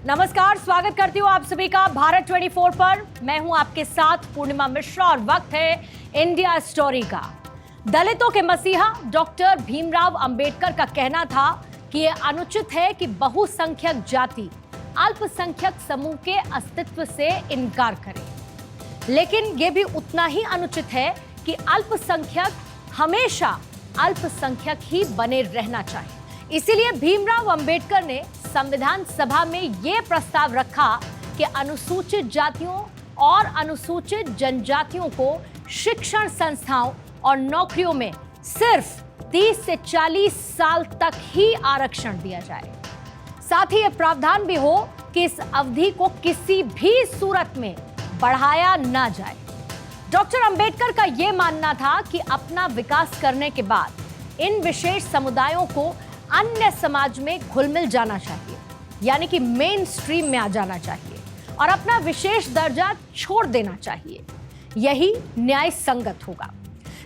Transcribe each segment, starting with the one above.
नमस्कार, स्वागत करती हूँ आप सभी का भारत 24 पर। मैं हूँ आपके साथ पूर्णिमा मिश्रा और वक्त है इंडिया स्टोरी का। दलितों के मसीहा डॉक्टर भीमराव अंबेडकर का कहना था कि यह अनुचित है कि बहुसंख्यक जाति अल्पसंख्यक समूह के अस्तित्व से इनकार करे, लेकिन यह भी उतना ही अनुचित है कि अल्पसंख्यक हमेशा अल्पसंख्यक ही बने रहना चाहिए। इसीलिए भीमराव अंबेडकर ने संविधान सभा में यह प्रस्ताव रखा कि अनुसूचित जातियों और अनुसूचित जनजातियों को शिक्षण संस्थाओं और नौकरियों में सिर्फ 30 से 40 साल तक ही आरक्षण दिया जाए। साथ ही यह प्रावधान भी हो कि इस अवधि को किसी भी सूरत में बढ़ाया ना जाए। डॉक्टर अंबेडकर का यह मानना था कि अपना विकास करने के बाद इन विशेष समुदायों को अन्य समाज में घुल-मिल जाना चाहिए, यानी कि मेन स्ट्रीम में आ जाना चाहिए और अपना विशेष दर्जा छोड़ देना चाहिए। यही न्याय संगत होगा।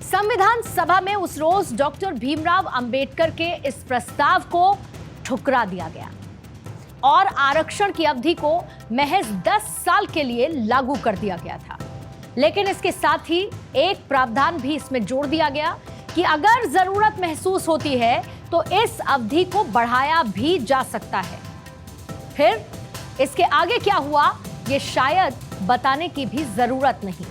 संविधान सभा में उस रोज डॉक्टर भीमराव अंबेडकर के इस प्रस्ताव को ठुकरा दिया गया और आरक्षण की अवधि को महज 10 साल के लिए लागू कर दिया गया था। लेकिन इसके साथ ही एक प्रावधान भी इसमें जोड़ दिया गया कि अगर जरूरत महसूस होती है तो इस अवधि को बढ़ाया भी जा सकता है। फिर इसके आगे क्या हुआ, ये शायद बताने की भी जरूरत नहीं,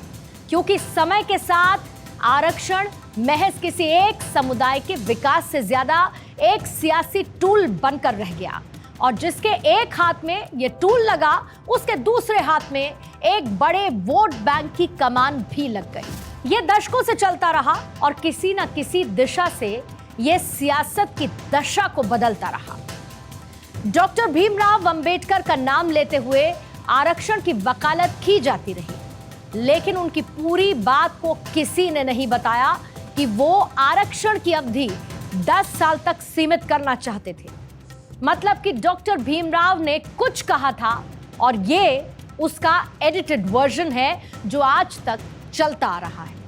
क्योंकि समय के साथ आरक्षण महज किसी एक समुदाय के विकास से ज्यादा एक सियासी टूल बनकर रह गया और जिसके एक हाथ में ये टूल लगा, उसके दूसरे हाथ में एक बड़े वोट बैंक की कमान भी लग गई। ये दशकों से चलता रहा और किसी न किसी दिशा से ये सियासत की दशा को बदलता रहा। डॉक्टर भीमराव अंबेडकर का नाम लेते हुए आरक्षण की वकालत की जाती रही, लेकिन उनकी पूरी बात को किसी ने नहीं बताया कि वो आरक्षण की अवधि 10 साल तक सीमित करना चाहते थे। मतलब कि डॉक्टर भीमराव ने कुछ कहा था और ये उसका एडिटेड वर्जन है जो आज तक चलता आ रहा है।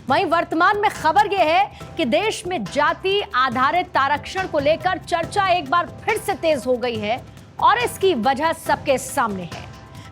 वहीं वर्तमान में खबर यह है कि देश में जाति आधारित आरक्षण को लेकर चर्चा एक बार फिर से तेज हो गई है और इसकी वजह सबके सामने है।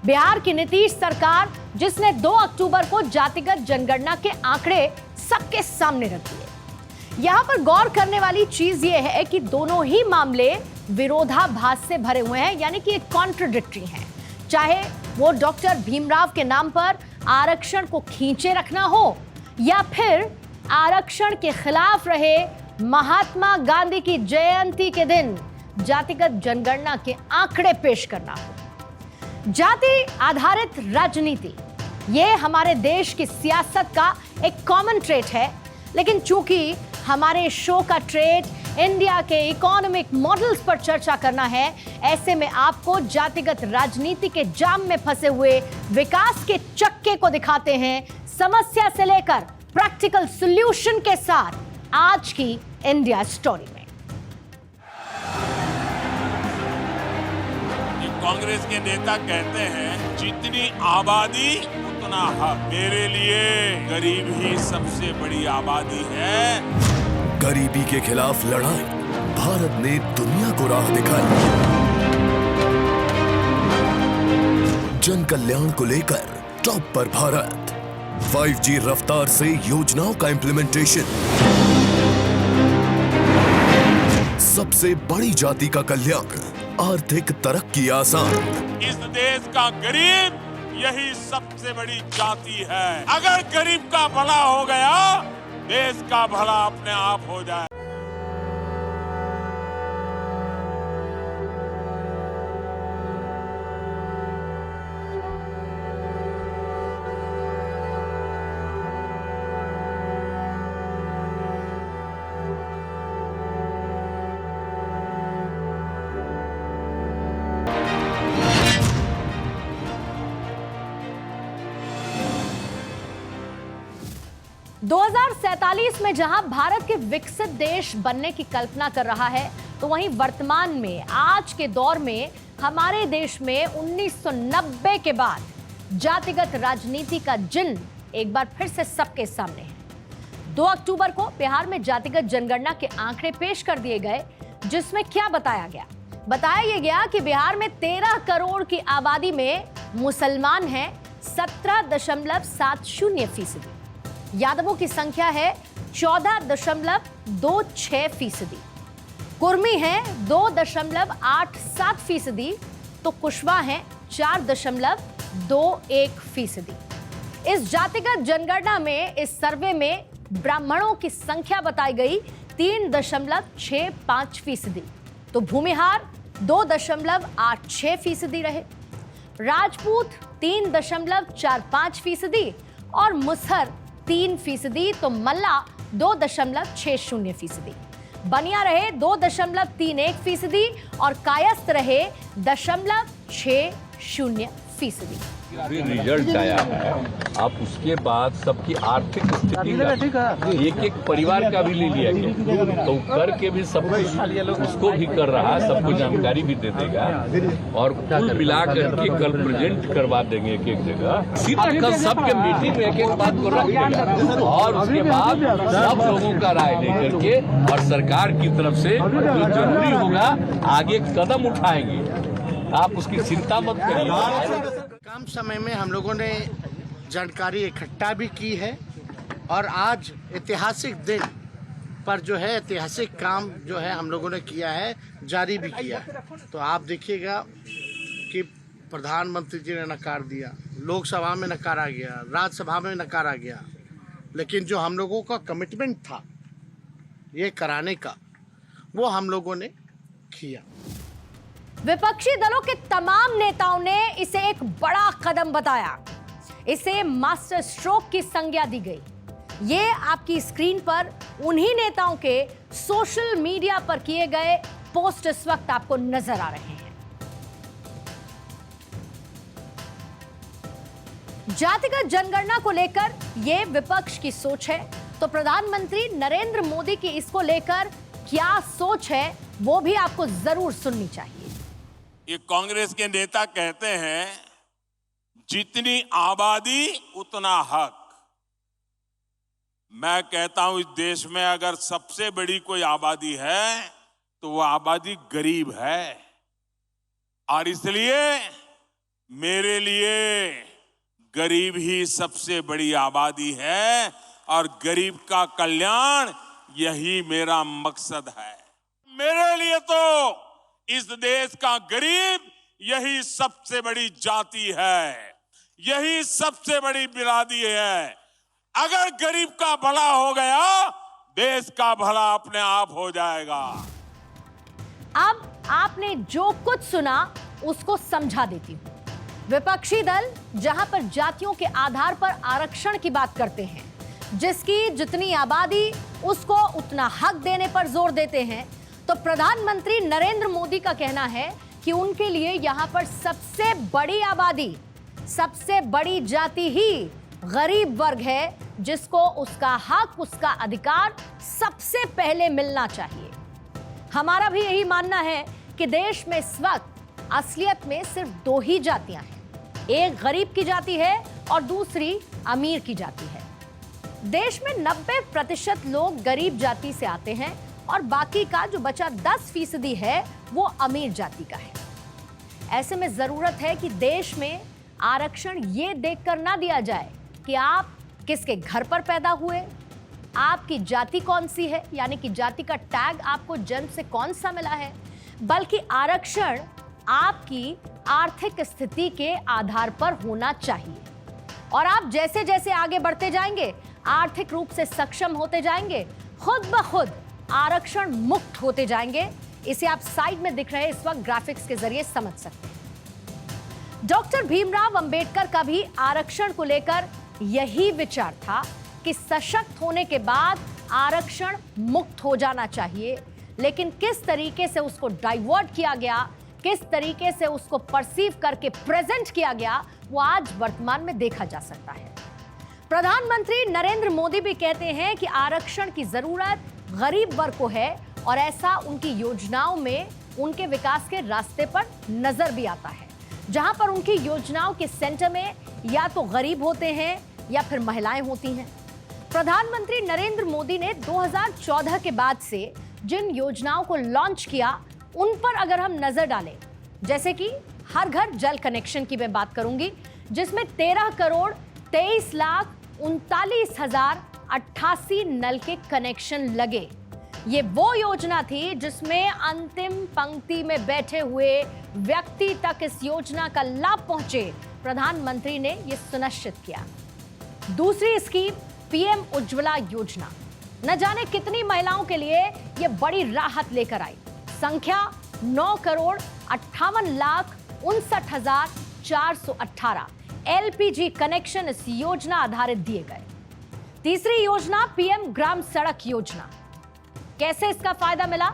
बिहार की नीतीश सरकार, जिसने 2 अक्टूबर को जातिगत जनगणना के आंकड़े सबके सामने रख दिए। यहां पर गौर करने वाली चीज यह है कि दोनों ही मामले विरोधाभास से भरे हुए हैं, यानी कि कॉन्ट्रडिक्टरी हैं। चाहे वो डॉक्टर भीमराव के नाम पर आरक्षण को खींचे रखना हो या फिर आरक्षण के खिलाफ रहे महात्मा गांधी की जयंती के दिन जातिगत जनगणना के आंकड़े पेश करना हो। जाति आधारित राजनीति ये हमारे देश की सियासत का एक कॉमन ट्रेट है, लेकिन चूंकि हमारे शो का ट्रेट इंडिया के इकोनॉमिक मॉडल्स पर चर्चा करना है, ऐसे में आपको जातिगत राजनीति के जाम में फंसे हुए विकास के चक्के को दिखाते हैं, समस्या से लेकर प्रैक्टिकल सॉल्यूशन के साथ आज की इंडिया स्टोरी में। कांग्रेस के नेता कहते हैं जितनी आबादी उतना हक। मेरे लिए गरीब ही सबसे बड़ी आबादी है। गरीबी के खिलाफ लड़ाई भारत ने दुनिया को राह दिखाई। जन कल्याण को लेकर टॉप पर भारत। 5G रफ्तार से योजनाओं का इम्प्लीमेंटेशन। सबसे बड़ी जाति का कल्याण, आर्थिक तरक्की आसान। इस देश का गरीब यही सबसे बड़ी जाति है। अगर गरीब का भला हो गया, देश का भला अपने आप हो जाए। दो 2047 में जहां भारत के विकसित देश बनने की कल्पना कर रहा है, तो वहीं वर्तमान में आज के दौर में हमारे देश में 1990 के बाद जातिगत राजनीति का जिन एक बार फिर से सबके सामने है। 2 अक्टूबर को बिहार में जातिगत जनगणना के आंकड़े पेश कर दिए गए, जिसमें क्या बताया गया, बताया यह गया कि बिहार में 13 करोड़ की आबादी में मुसलमान हैं 17.70%। यादवों की संख्या है 14.26%। कुर्मी हैं 2.87%। तो कुशवा हैं 4.21%। इस जातिगत जनगणना में इस सर्वे में ब्राह्मणों की संख्या बताई गई 3.65%। तो भूमिहार 2.86% रहे। राजपूत 3.45% और मुसहर 3%। तो मल्ला 2.60%। बनिया रहे 2.31% और कायस्थ रहे 0.60%। अभी रिजल्ट आया है, आप उसके बाद सबकी आर्थिक स्थिति का एक एक परिवार का भी ले लिया गया, तो करके भी सब कुछ उसको भी कर रहा है, सबको जानकारी भी दे देगा और कुल मिला करके कल प्रेजेंट करवा देंगे एक एक जगह। सीधा कल सबके मीटिंग में एक एक बात को रख देगा और उसके बाद सब लोगों का राय लेकर के और सरकार की तरफ से जो जरूरी होगा आगे कदम उठाएंगे। आप उसकी चिंता मत करिए। कम समय में हम लोगों ने जानकारी इकट्ठा भी की है और आज ऐतिहासिक दिन पर जो है ऐतिहासिक काम जो है हम लोगों ने किया है, जारी भी किया है। तो आप देखिएगा कि प्रधानमंत्री जी ने नकार दिया, लोकसभा में नकारा गया, राज्यसभा में नकारा गया, लेकिन जो हम लोगों का कमिटमेंट था ये कराने का, वो हम लोगों ने किया। विपक्षी दलों के तमाम नेताओं ने इसे एक बड़ा कदम बताया। इसे मास्टर स्ट्रोक की संज्ञा दी गई। ये आपकी स्क्रीन पर उन्हीं नेताओं के सोशल मीडिया पर किए गए पोस्ट इस वक्त आपको नजर आ रहे हैं। जातिगत जनगणना को लेकर यह विपक्ष की सोच है, तो प्रधानमंत्री नरेंद्र मोदी की इसको लेकर क्या सोच है वो भी आपको जरूर सुननी चाहिए। ये कांग्रेस के नेता कहते हैं जितनी आबादी उतना हक। मैं कहता हूं इस देश में अगर सबसे बड़ी कोई आबादी है तो वो आबादी गरीब है, और इसलिए मेरे लिए गरीब ही सबसे बड़ी आबादी है और गरीब का कल्याण यही मेरा मकसद है। मेरे लिए तो इस देश का गरीब यही सबसे बड़ी जाति है, यही सबसे बड़ी बिरादरी है। अगर गरीब का भला हो गया, देश का भला अपने आप हो जाएगा। अब आपने जो कुछ सुना उसको समझा देती हूं। विपक्षी दल जहां पर जातियों के आधार पर आरक्षण की बात करते हैं, जिसकी जितनी आबादी उसको उतना हक देने पर जोर देते हैं, तो प्रधानमंत्री नरेंद्र मोदी का कहना है कि उनके लिए यहां पर सबसे बड़ी आबादी, सबसे बड़ी जाति ही गरीब वर्ग है, जिसको उसका हक, उसका अधिकार सबसे पहले मिलना चाहिए। हमारा भी यही मानना है कि देश में इस वक्त असलियत में सिर्फ दो ही जातियां हैं, एक गरीब की जाति है और दूसरी अमीर की जाति है। देश में 90% लोग गरीब जाति से आते हैं और बाकी का जो बचा 10% है वो अमीर जाति का है। ऐसे में जरूरत है कि देश में आरक्षण ये देखकर ना दिया जाए कि आप किसके घर पर पैदा हुए, आपकी जाति कौन सी है, यानी कि जाति का टैग आपको जन्म से कौन सा मिला है, बल्कि आरक्षण आपकी आर्थिक स्थिति के आधार पर होना चाहिए। और आप जैसे जैसे आगे बढ़ते जाएंगे, आर्थिक रूप से सक्षम होते जाएंगे, खुद ब खुद आरक्षण मुक्त होते जाएंगे। इसे आप साइड में दिख रहे इस वक्त ग्राफिक्स के जरिए समझ सकते हैं। डॉक्टर भीमराव अंबेडकर का भी आरक्षण को लेकर यही विचार था कि सशक्त होने के बाद आरक्षण मुक्त हो जाना चाहिए, लेकिन किस तरीके से उसको डाइवर्ट किया गया, किस तरीके से उसको परसीव करके प्रेजेंट किया गया, वो आज वर्तमान में देखा जा सकता है। प्रधानमंत्री नरेंद्र मोदी भी कहते हैं कि आरक्षण की जरूरत गरीब वर्ग को है, और ऐसा उनकी योजनाओं में उनके विकास के रास्ते पर नजर भी आता है, जहां पर उनकी योजनाओं के सेंटर में या तो गरीब होते हैं या फिर महिलाएं होती हैं। प्रधानमंत्री नरेंद्र मोदी ने 2014 के बाद से जिन योजनाओं को लॉन्च किया, उन पर अगर हम नजर डालें, जैसे कि हर घर जल कनेक्शन की मैं बात करूंगी, जिसमें 13 करोड़ 23 लाख 39,088 नल के कनेक्शन लगे। ये वो योजना थी जिसमें अंतिम पंक्ति में बैठे हुए व्यक्ति तक इस योजना का लाभ पहुंचे। प्रधानमंत्री ने यह सुनिश्चित किया। दूसरी स्कीम पीएम उज्ज्वला योजना, न जाने कितनी महिलाओं के लिए यह बड़ी राहत लेकर आई। संख्या 9 करोड़ 58 लाख 59,418 एलपीजी कनेक्शन इस योजना आधारित दिए गए। तीसरी योजना पीएम ग्राम सड़क योजना, कैसे इसका फायदा मिला?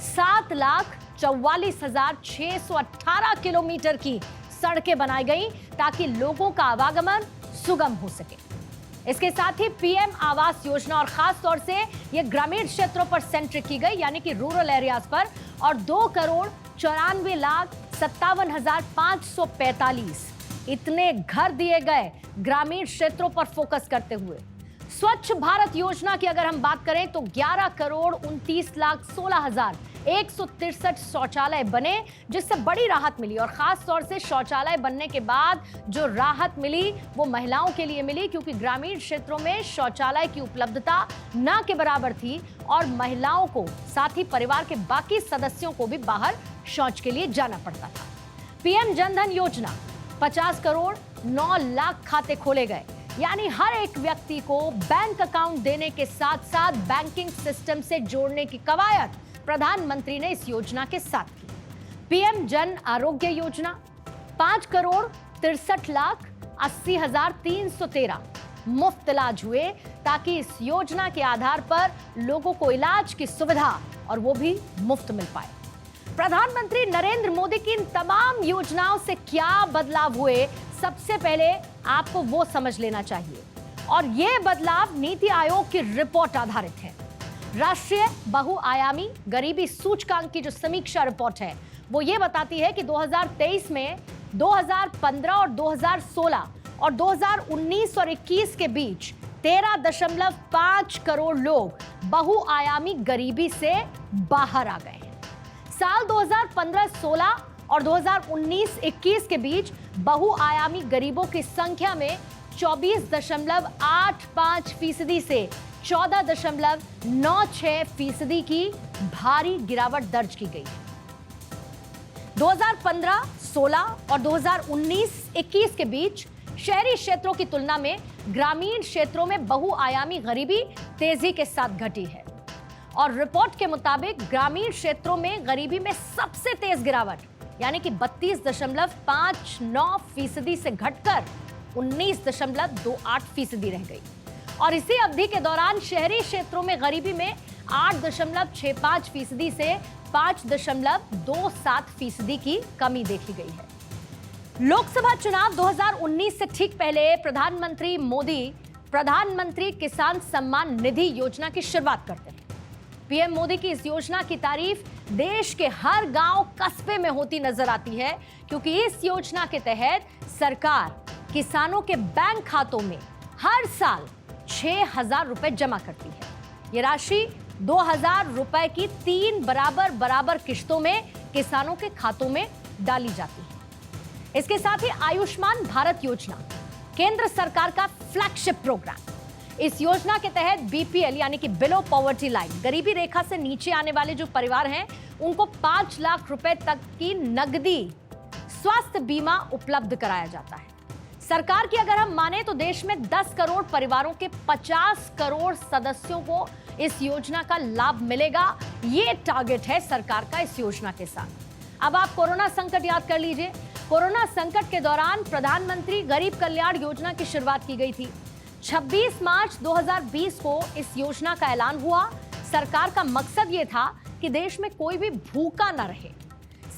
7,44,618 किलोमीटर की सड़कें बनाई गई ताकि लोगों का आवागमन सुगम हो सके। इसके साथ ही पीएम आवास योजना, और खास तौर से ये ग्रामीण क्षेत्रों पर सेंट्रिक की गई, यानी कि रूरल एरियाज पर, और 2 करोड़ 94 लाख 57,545 इतने घर दिए गए ग्रामीण क्षेत्रों पर फोकस करते हुए। स्वच्छ भारत योजना की अगर हम बात करें तो 11 करोड़ 29 लाख 16,163 शौचालय बने, जिससे बड़ी राहत मिली। और खास तौर से शौचालय बनने के बाद जो राहत मिली वो महिलाओं के लिए मिली, क्योंकि ग्रामीण क्षेत्रों में शौचालय की उपलब्धता ना के बराबर थी और महिलाओं को, साथ ही परिवार के बाकी सदस्यों को भी बाहर शौच के लिए जाना पड़ता था। पीएम जनधन योजना, 50 करोड़ 9 लाख खाते खोले गए, यानी हर एक व्यक्ति को बैंक अकाउंट देने के साथ साथ बैंकिंग सिस्टम से जोड़ने की कवायद प्रधानमंत्री ने इस योजना के साथ की। पीएम जन आरोग्य योजना, 5 करोड़ 63 लाख 80,313 मुफ्त इलाज हुए, ताकि इस योजना के आधार पर लोगों को इलाज की सुविधा और वो भी मुफ्त मिल पाए। प्रधानमंत्री नरेंद्र मोदी की इन तमाम योजनाओं से क्या बदलाव हुए, सबसे पहले आपको वो समझ लेना चाहिए। और ये बदलाव नीति आयोग की रिपोर्ट आधारित है। राष्ट्रीय बहुआयामी गरीबी सूचकांक की जो समीक्षा रिपोर्ट है वो ये बताती है कि 2023 में 2015 और 2016 और 2019 और 21 के बीच 13.5 करोड़ लोग बहुआयामी गरीबी से बाहर आ गए हैं। साल 2015-16 और 2019-21 के बीच बहुआयामी गरीबों की संख्या में 24.85% से 14.96% की भारी गिरावट दर्ज की गई है। 2015-16 और 2019-21 के बीच शहरी क्षेत्रों की तुलना में ग्रामीण क्षेत्रों में बहुआयामी गरीबी तेजी के साथ घटी है। और रिपोर्ट के मुताबिक ग्रामीण क्षेत्रों में गरीबी में सबसे तेज गिरावट, यानी कि 32.59% से घटकर 19.28% रह गई। और इसी अवधि के दौरान शहरी क्षेत्रों में गरीबी में 8.65% से 5.27% की कमी देखी गई है। लोकसभा चुनाव 2019 से ठीक पहले प्रधानमंत्री मोदी प्रधानमंत्री किसान सम्मान निधि योजना की शुरुआत करते हैं। पीएम मोदी की इस योजना की तारीफ देश के हर गांव कस्बे में होती नजर आती है, क्योंकि इस योजना के तहत सरकार किसानों के बैंक खातों में हर साल 6,000 रुपए जमा करती है। ये राशि 2,000 रुपए की 3 बराबर किश्तों में किसानों के खातों में डाली जाती है। इसके साथ ही आयुष्मान भारत योजना केंद्र सरकार का फ्लैगशिप प्रोग्राम। इस योजना के तहत बीपीएल यानी कि बिलो पॉवर्टी लाइन, गरीबी रेखा से नीचे आने वाले जो परिवार हैं उनको 5 लाख रुपए तक की नगदी स्वास्थ्य बीमा उपलब्ध कराया जाता है। सरकार की अगर हम माने तो देश में 10 करोड़ परिवारों के 50 करोड़ सदस्यों को इस योजना का लाभ मिलेगा। ये टारगेट है सरकार का इस योजना के साथ। अब आप कोरोना संकट याद कर लीजिए। कोरोना संकट के दौरान प्रधानमंत्री गरीब कल्याण योजना की शुरुआत की गई थी। 26 मार्च 2020 को इस योजना का ऐलान हुआ। सरकार का मकसद ये था कि देश में कोई भी भूखा न रहे।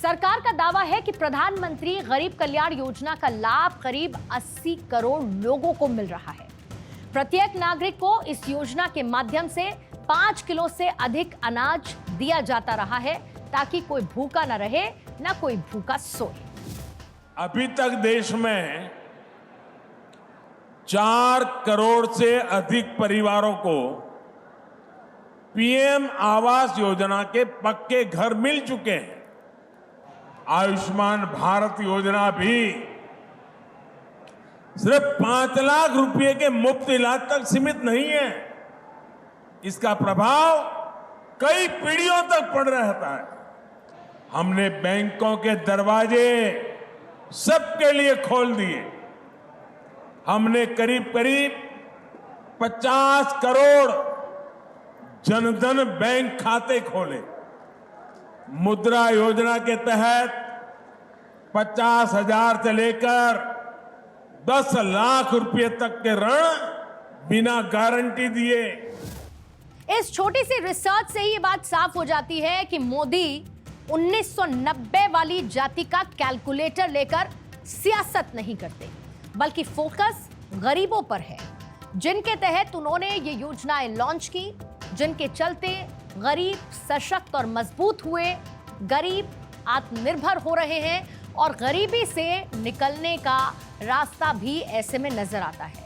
सरकार का दावा है कि प्रधानमंत्री गरीब कल्याण योजना का लाभ करीब 80 करोड़ लोगों को मिल रहा है। प्रत्येक नागरिक को इस योजना के माध्यम से 5 किलो से अधिक अनाज दिया जाता रहा है, ताकि कोई भूखा न रहे, न कोई भूखा सोए। अभी तक देश में 4 करोड़ से अधिक परिवारों को पीएम आवास योजना के पक्के घर मिल चुके हैं। आयुष्मान भारत योजना भी सिर्फ 5 लाख रुपए के मुफ्त इलाज तक सीमित नहीं है। इसका प्रभाव कई पीढ़ियों तक पड़ रहता है। हमने बैंकों के दरवाजे सबके लिए खोल दिए। हमने करीब करीब 50 करोड़ जनधन बैंक खाते खोले। मुद्रा योजना के तहत 50,000 से लेकर 10 लाख रुपए तक के ऋण बिना गारंटी दिए। इस छोटी सी रिसर्च से ही ये बात साफ हो जाती है कि मोदी 1990 वाली जाति का कैलकुलेटर लेकर सियासत नहीं करते, बल्कि फोकस गरीबों पर है, जिनके तहत उन्होंने ये योजनाएं लॉन्च की, जिनके चलते गरीब सशक्त और मजबूत हुए, गरीब आत्मनिर्भर हो रहे हैं और गरीबी से निकलने का रास्ता भी ऐसे में नजर आता है।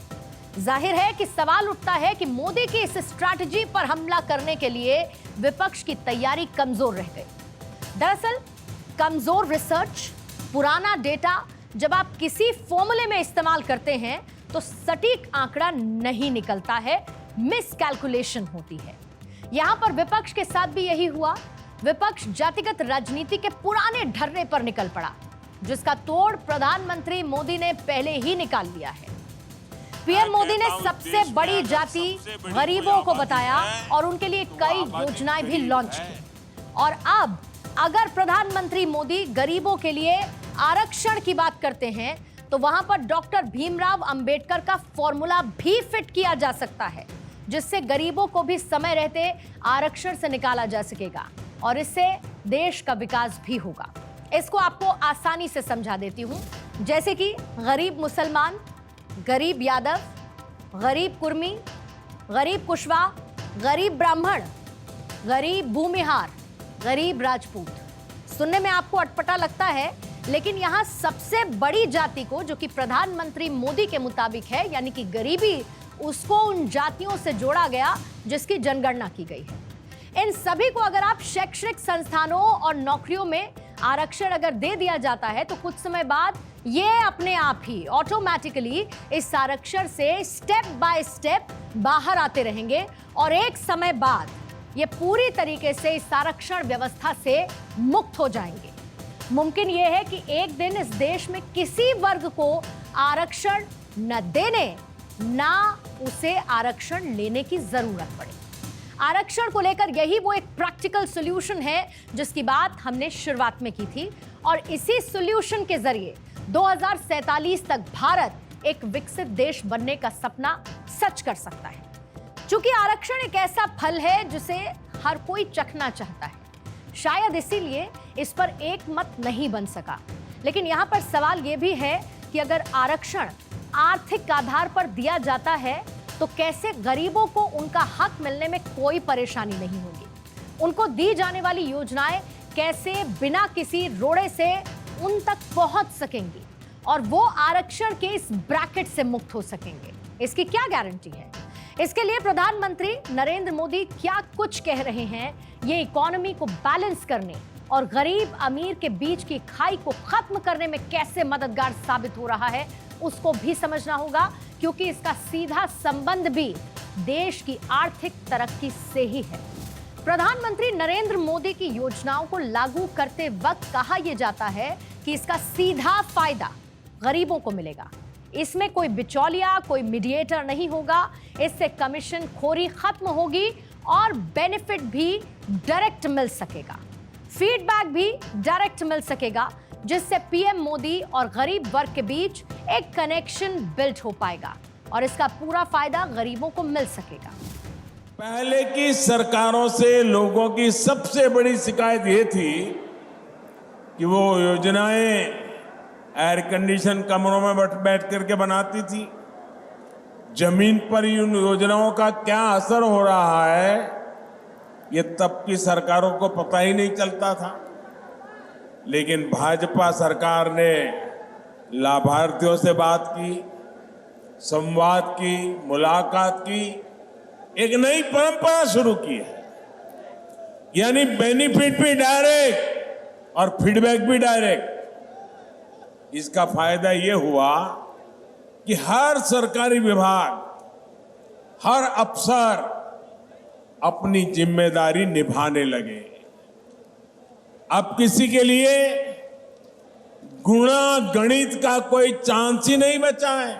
जाहिर है कि सवाल उठता है कि मोदी की इस स्ट्रैटेजी पर हमला करने के लिए विपक्ष की तैयारी कमजोर रह गई। दरअसल कमजोर रिसर्च, पुराना डेटा जब आप किसी फॉर्मूले में इस्तेमाल करते हैं तो सटीक आंकड़ा नहीं निकलता है, मिस कैलकुलेशन होती है। यहां पर विपक्ष के साथ भी यही हुआ। विपक्ष जातिगत राजनीति के पुराने ढर्रे पर निकल पड़ा, जिसका तोड़ प्रधानमंत्री मोदी ने पहले ही निकाल लिया है। पीएम मोदी ने सबसे बड़ी जाति गरीबों को बताया और उनके लिए कई योजनाएं भी लॉन्च की। और अब अगर प्रधानमंत्री मोदी गरीबों के लिए आरक्षण की बात करते हैं तो वहां पर डॉक्टर भीमराव अंबेडकर का फॉर्मूला भी फिट किया जा सकता है, जिससे गरीबों को भी समय रहते आरक्षण से निकाला जा सकेगा और इससे देश का विकास भी होगा। इसको आपको आसानी से समझा देती हूं, जैसे कि गरीब मुसलमान, गरीब यादव, गरीब कुर्मी, गरीब कुशवाहा, गरीब ब्राह्मण, गरीब भूमिहार, गरीब राजपूत। सुनने में आपको अटपटा लगता है, लेकिन यहां सबसे बड़ी जाति को, जो कि प्रधानमंत्री मोदी के मुताबिक है, यानी कि गरीबी, उसको उन जातियों से जोड़ा गया जिसकी जनगणना की गई है। इन सभी को अगर आप शैक्षणिक संस्थानों और नौकरियों में आरक्षण अगर दे दिया जाता है तो कुछ समय बाद ये अपने आप ही ऑटोमेटिकली इस आरक्षण से स्टेप बाय स्टेप बाहर आते रहेंगे और एक समय बाद ये पूरी तरीके से इस आरक्षण व्यवस्था से मुक्त हो जाएंगे। मुमकिन ये है कि एक दिन इस देश में किसी वर्ग को आरक्षण न देने, ना उसे आरक्षण लेने की जरूरत पड़े। आरक्षण को लेकर यही वो एक प्रैक्टिकल सॉल्यूशन है जिसकी बात हमने शुरुआत में की थी और इसी सॉल्यूशन के जरिए 2047 तक भारत एक विकसित देश बनने का सपना सच कर सकता है। क्योंकि आरक्षण एक ऐसा फल है जिसे हर कोई चखना चाहता है, शायद इसीलिए इस पर एक मत नहीं बन सका। लेकिन यहाँ पर सवाल ये भी है कि अगर आरक्षण आर्थिक आधार पर दिया जाता है तो कैसे गरीबों को उनका हक मिलने में कोई परेशानी नहीं होगी, उनको दी जाने वाली योजनाएं कैसे बिना किसी रोड़े से उन तक पहुंच सकेंगी और वो आरक्षण के इस ब्रैकेट से मुक्त हो सकेंगे, इसकी क्या गारंटी है? इसके लिए प्रधानमंत्री नरेंद्र मोदी क्या कुछ कह रहे हैं, ये इकोनॉमी को बैलेंस करने और गरीब अमीर के बीच की खाई को खत्म करने में कैसे मददगार साबित हो रहा है, उसको भी समझना होगा, क्योंकि इसका सीधा संबंध भी देश की आर्थिक तरक्की से ही है। प्रधानमंत्री नरेंद्र मोदी की योजनाओं को लागू करते वक्त कहा यह जाता है कि इसका सीधा फायदा गरीबों को मिलेगा, इसमें कोई बिचौलिया, कोई मीडिएटर नहीं होगा, इससे कमीशन खोरी खत्म होगी और बेनिफिट भी डायरेक्ट मिल सकेगा, फीडबैक भी डायरेक्ट मिल सकेगा, जिससे पीएम मोदी और गरीब वर्ग के बीच एक कनेक्शन बिल्ड हो पाएगा और इसका पूरा फायदा गरीबों को मिल सकेगा। पहले की सरकारों से लोगों की सबसे बड़ी शिकायत ये थी कि वो योजनाएं एयर कंडीशन कमरों में बैठ करके बनाती थी, जमीन पर उन योजनाओं का क्या असर हो रहा है ये तब की सरकारों को पता ही नहीं चलता था। लेकिन भाजपा सरकार ने लाभार्थियों से बात की, संवाद की, मुलाकात की, एक नई परंपरा शुरू की है, यानी बेनिफिट भी डायरेक्ट और फीडबैक भी डायरेक्ट। इसका फायदा ये हुआ कि हर सरकारी विभाग, हर अफसर अपनी जिम्मेदारी निभाने लगे। अब किसी के लिए गुणा गणित का कोई चांस ही नहीं बचा है।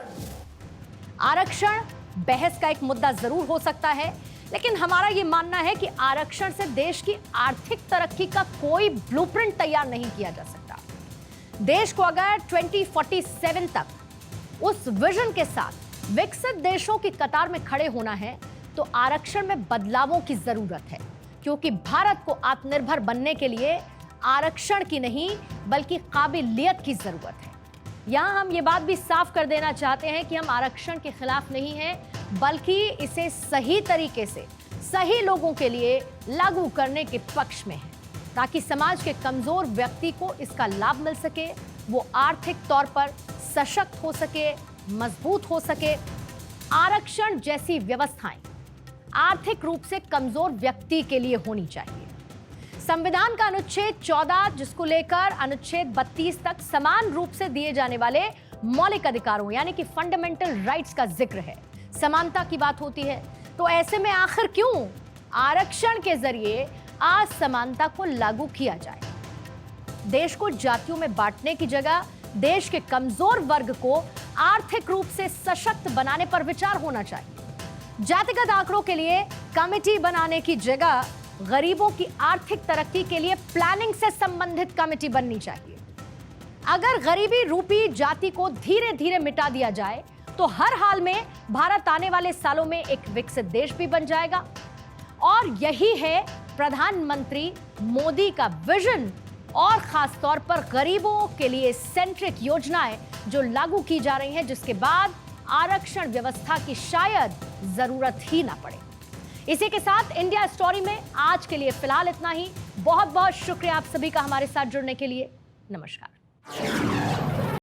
आरक्षण बहस का एक मुद्दा जरूर हो सकता है, लेकिन हमारा यह मानना है कि आरक्षण से देश की आर्थिक तरक्की का कोई ब्लूप्रिंट तैयार नहीं किया जा सकता। देश को अगर 2047 तक उस विजन के साथ विकसित देशों की कतार में खड़े होना है तो आरक्षण में बदलावों की जरूरत है, क्योंकि भारत को आत्मनिर्भर बनने के लिए आरक्षण की नहीं बल्कि काबिलियत की जरूरत है। यहां हम ये बात भी साफ कर देना चाहते हैं कि हम आरक्षण के खिलाफ नहीं हैं, बल्कि इसे सही तरीके से सही लोगों के लिए लागू करने के पक्ष में हैं, ताकि समाज के कमजोर व्यक्ति को इसका लाभ मिल सके, वो आर्थिक तौर पर सशक्त हो सके, मजबूत हो सके। आरक्षण जैसी व्यवस्थाएं आर्थिक रूप से कमजोर व्यक्ति के लिए होनी चाहिए। संविधान का अनुच्छेद 14, जिसको लेकर अनुच्छेद 32 तक समान रूप से दिए जाने वाले मौलिक अधिकारों यानी कि फंडामेंटल राइट्स का जिक्र है, समानता की बात होती है। तो ऐसे में आखिर क्यों आरक्षण के जरिए असमानता को लागू किया जाए? देश को जातियों में बांटने की जगह देश के कमजोर वर्ग को आर्थिक रूप से सशक्त बनाने पर विचार होना चाहिए। जातिगत आंकड़ों के लिए कमेटी बनाने की जगह गरीबों की आर्थिक तरक्की के लिए प्लानिंग से संबंधित कमेटी बननी चाहिए। अगर गरीबी रूपी जाति को धीरे धीरे मिटा दिया जाए तो हर हाल में भारत आने वाले सालों में एक विकसित देश भी बन जाएगा। और यही है प्रधानमंत्री मोदी का विजन, और खास तौर पर गरीबों के लिए सेंट्रिक योजनाएं जो लागू की जा रही हैं, जिसके बाद आरक्षण व्यवस्था की शायद जरूरत ही ना पड़े। इसी के साथ इंडिया स्टोरी में आज के लिए फिलहाल इतना ही। बहुत बहुत शुक्रिया आप सभी का हमारे साथ जुड़ने के लिए। नमस्कार।